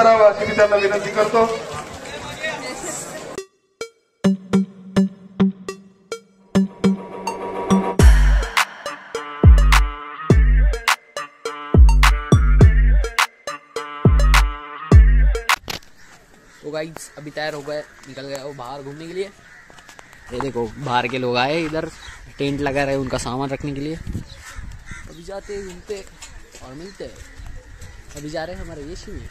करावं अशी मी त्यांना विनंती करतो. तो गाइस अभी तैयार हो गए, निकल गए वो बाहर घूमने के लिए. ये देखो बाहर के लोग आए, इधर टेंट लगा रहे उनका सामान रखने के लिए. अभी जाते घूमते और मिलते हैं. अभी जा रहे हैं हमारे रेस में.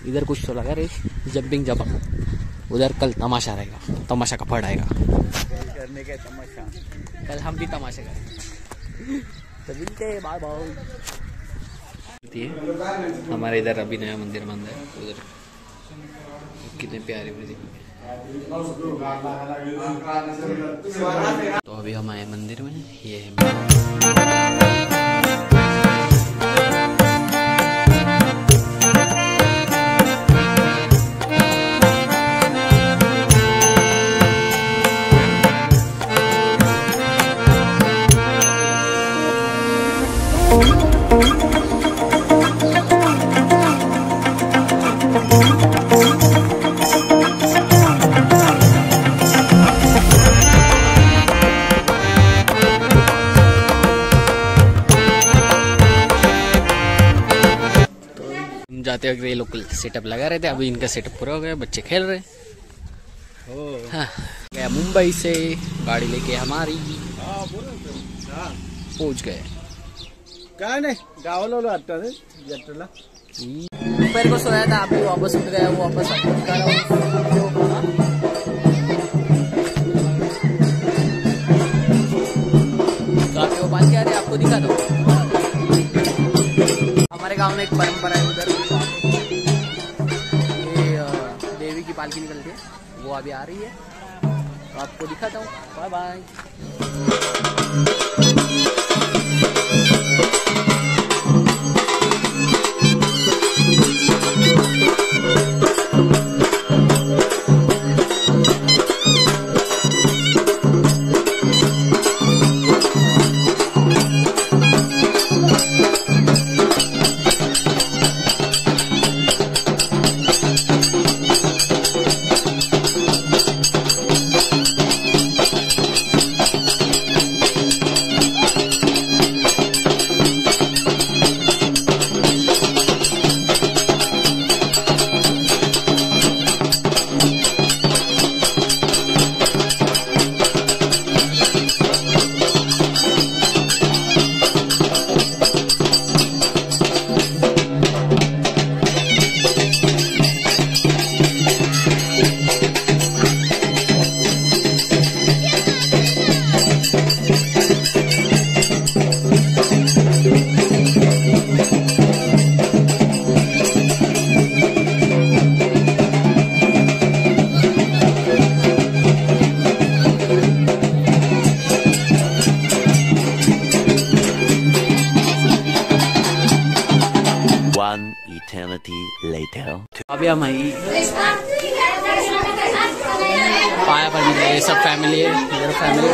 इधर कुछ तो लगा रेस, जंपिंग जंप. उधर कल तमाशा रहेगा, तमाशा का फड़ आएगा. करने का तमाशा कल हम भी तमाशा करेंगे. तो मिलते हैं, बाय बाय. हमारे इधर अभी नया मंदिर बंद है. उधर कितने प्यारे तो अभी हम आए मंदिर में. ये है जाते वक्त ये लोग सेटअप लगा रहे थे. अभी इनका सेटअप पूरा हो गया, बच्चे खेल रहे. हाँ, गया मुंबई से गाड़ी लेके हमारी पहुंच गए. काय नाही गावाला आता जट्टला दोपहर को सोया था, अभी वापस उठ गया. वो वापस तो आप वो बांध के आ रहे, आपको दिखा दो. हमारे गांव में एक परंपरा है, उधर ये देवी की पालकी निकलती है, वो अभी आ रही है. तो आपको दिखाता हूँ. Bye bye. later. अभी हम पाया पर ये सब फैमिली है, इधर फैमिली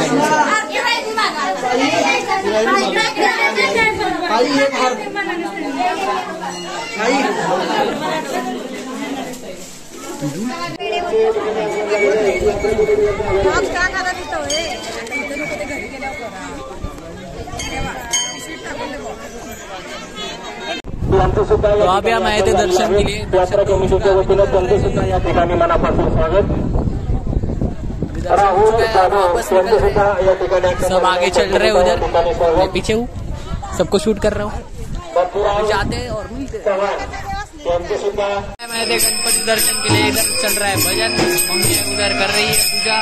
तो अभी हम आए थे दर्शन के लिए. सब आगे चल रहे हैं, उधर मैं पीछे हूँ, सबको शूट कर रहा हूँ. जाते हैं और मिलते हैं. मैं गणपति दर्शन के लिए इधर चल रहा है भजन. मम्मी उधर कर रही है पूजा.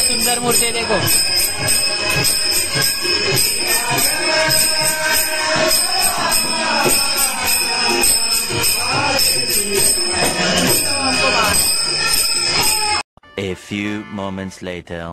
सुंदर मूर्ति देखो. A few moments later.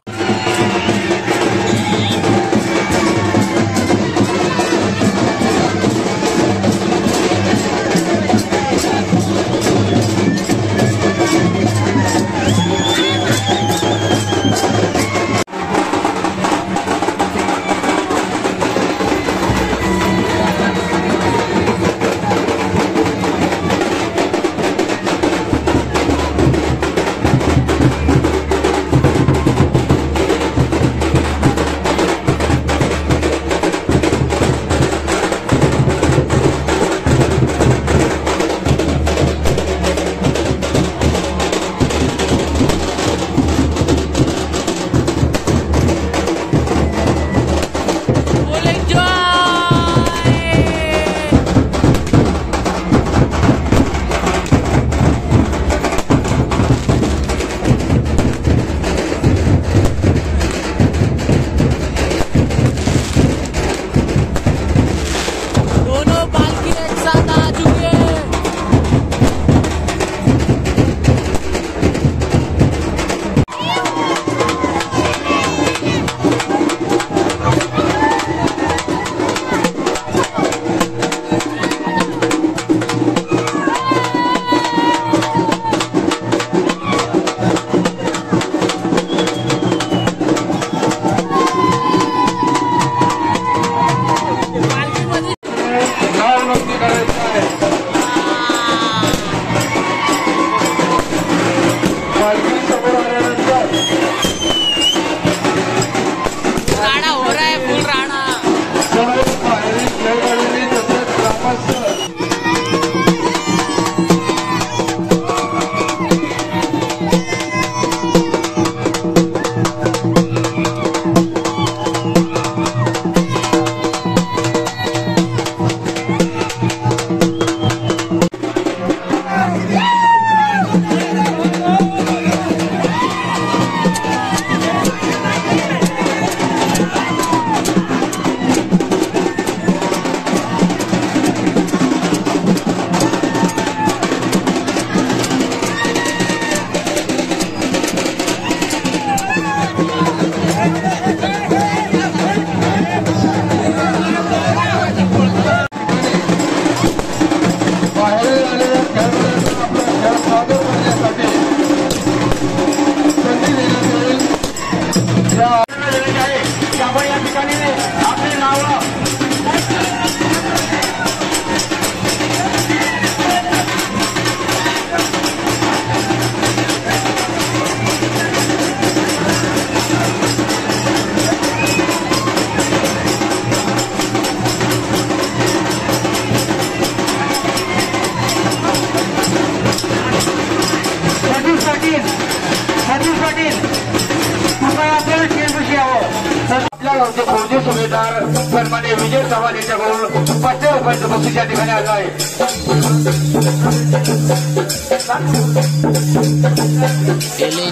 आमदार सन्माननीय विजय चव्हाण यांच्याकडून 500 रुपयांचं बक्षीस या ठिकाणी आलं आहे.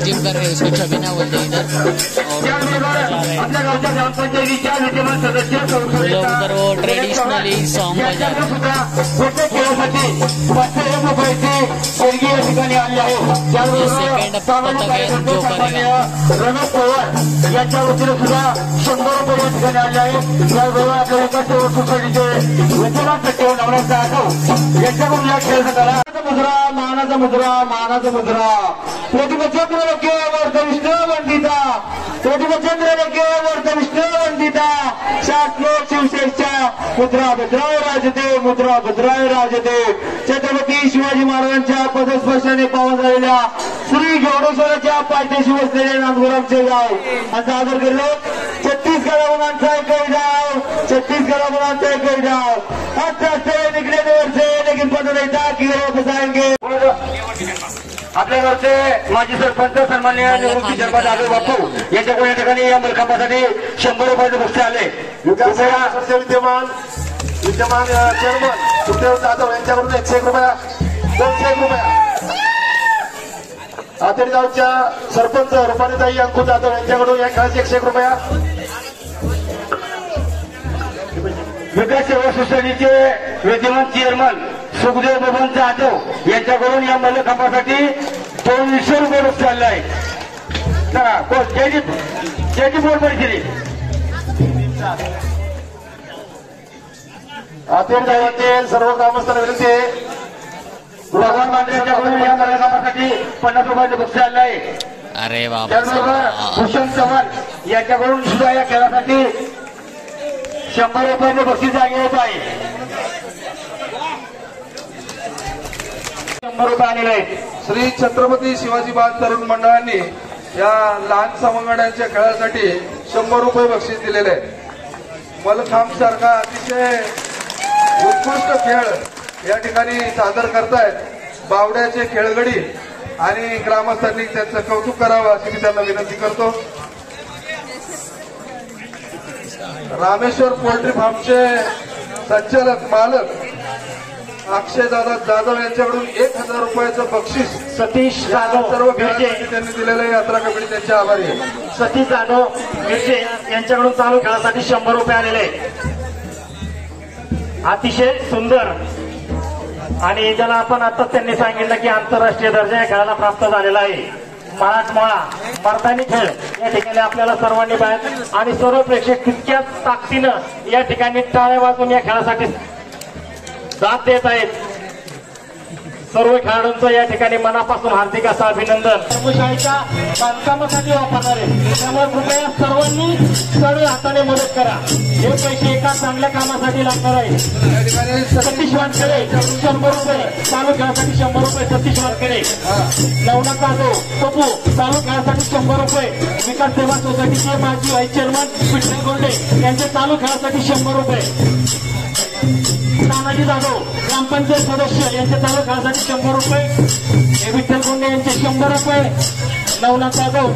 जिम कर रहे उसको छवि ना बोलते इधर आपल्या गावच्या ग्रामपंचायतीच्या विद्यमान सदस्य उधर वो ट्रेडिशनली सॉन्ग बजा रहे प्रत्येक खेळासाठी 500 रुपयाची देणगी या ठिकाणी आली आहे. रमेश पवार यांच्या वतीने सुद्धा 100 रुपये या ठिकाणी आले आहे. याबरोबर आपल्या विकास सोसायटीचे विद्यमान सचिव नवनाथ जाधव यांच्याकडून या खेळाचा मानाचा मुद्रा मानाचा मुद्रा प्रतिमचंद्र केवळ विष्णू वंदिता प्रतिमचंद्र केवळ विष्णू वंदिता शासलोक शिवसेनेच्या मुद्रा भद्राय राजते मुद्रा भद्राय राजते छत्रपती शिवाजी महाराजांच्या पदस्पर्शाने पावन झालेल्या श्री घेवडेश्वराच्या पायथ्याशी बसलेले नांदुरामचे गाव असा आदर केलो. 36 गडामुलांचा एक डाव 36 गडामुलांचा एक डाव आज निकले वर्षे लेकिन पद येता की बसाएंगे. आपल्या गावचे माजी सरपंच सन्माननीय निवृत्ती शर्मा जाधव बापू यांच्याकडून या ठिकाणी या मुलखांसाठी 100 रुपयाचे बक्षीस आले. विद्यमान चेअरमन सुखदेव जाधव यांच्याकडून 101 रुपया 201 रुपया. आतेडी गावच्या सरपंच रुपालीताई अंकु जाधव यांच्याकडून या खेळाचे 101 रुपया. विकास सेवा सोसायटीचे विद्यमान चेअरमन सुखदेव बबन जाधव यांच्याकडून या मल्लखांबासाठी 200 रुपये बक्षीस आले आहे. चला जयजी बोल परिस्थिती आतेडी गावातील सर्व ग्रामस्थांना विनंती आहे. भगवान मांडे यांच्याकडून या मल्लखांबासाठी 50 रुपयाचे बक्षीस आले आहे. अरे बाबा त्याचबरोबर भूषण चव्हाण यांच्याकडून सुद्धा या खेळासाठी 100 रुपयाचे बक्षीस जागे होत आहे. 100 रुपये आलेले आहेत. श्री छत्रपती शिवाजी महाराज तरुण मंडळांनी या लहान सवंगड्यांच्या खेळासाठी 100 रुपये बक्षीस दिलेले आहे. मलखांब सारखा अतिशय उत्कृष्ट खेळ या ठिकाणी सादर करतायत बावड्याचे खेळगडी आणि ग्रामस्थांनी त्यांचं कौतुक करावं अशी मी त्यांना विनंती करतो. रामेश्वर पोल्ट्री फार्मचे संचालक मालक अक्षयदादा जाधव यांच्याकडून 1000 रुपयाचं बक्षीस सतीश जाधव सर्व मिरजे त्यांनी दिलेलं आहे. यात्रा कमिटी त्यांचे आभारी आहे. सतीश जाधव मिरजे यांच्याकडून चालू खेळासाठी 100 रुपये आलेले आहेत. अतिशय सुंदर आणि ज्याला आपण आता त्यांनी सांगितलं की आंतरराष्ट्रीय दर्जा या खेळाला प्राप्त झालेला आहे. मराठमोळा मर्दानी खेळ या ठिकाणी आपल्याला सर्वांनी पाहिजे आणि सर्व प्रेक्षक तितक्याच ताकदीनं या ठिकाणी टाळ्या वाजवून या खेळासाठी साथ देत आहेत. सर्व खेळाडूंचं या ठिकाणी मनापासून हार्दिक असं अभिनंदन. कर्मशाळेच्या बांधकामासाठी वापरणार आहे त्यामुळे कृपया सर्वांनी सरळ हाताने मदत करा. हे पैसे एका चांगल्या कामासाठी लागणार आहे. सतीश वानखेडे 100 रुपये चालू खेळासाठी 100 रुपये सतीश वानखेडे. नवनाथ जाधव पप्पू चालू खेळासाठी 100 रुपये. विकास सेवा सोसायटीचे माजी व्हाईस चेअरमन विठ्ठल गोंडे यांचे चालू खेळासाठी 100 रुपये. तानाजी जाधव ग्रामपंचायत सदस्य यांचे चालू खेळासाठी 100 रुपये. विठ्ठल गोंडे यांचे 100 रुपये. नवनाथ जाधव